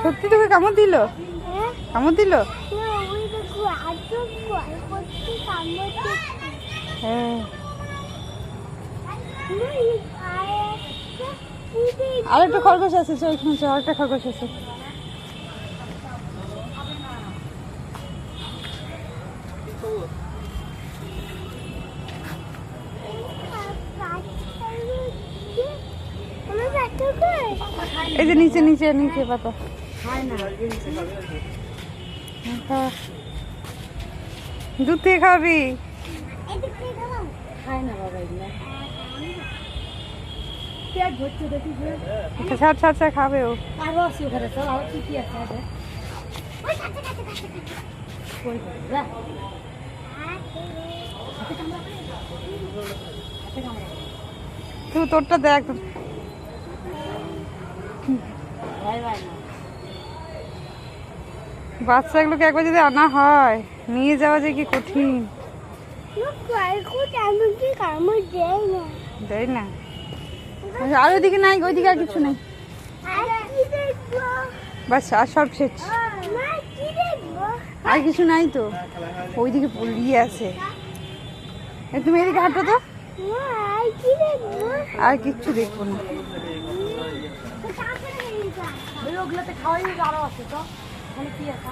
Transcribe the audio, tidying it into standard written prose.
সত্যি তোকে কামড় দিল? কামড় দিল? হ্যাঁ, আরেকটা খরগোশ আছে, ওইখানে আরেকটা খরগোশ আছে। এই যে নিচে নিচে নিচে পাতা দুধ থেকে খাবি? ছাড় ছাড় ছাড় খাবে ও। তুই তোরটা দেখ। বাচ্চাগুলোকে একবার যদি আনা হয়, নিয়ে যাওয়া যে কি কঠিন। দেয় না। আর ওইদিকে নাই, ওইদিকে আর কিছু নেই, বাস আর সব শেষ। আর কিছু নাই তো, ওইদিকে পড়িয়ে আছে। তুমি এদিকে হাঁটো তো, আর কিচ্ছু দেখবো না। ওগুলোতে খাওয়াই আরো আছে তো, কি আছে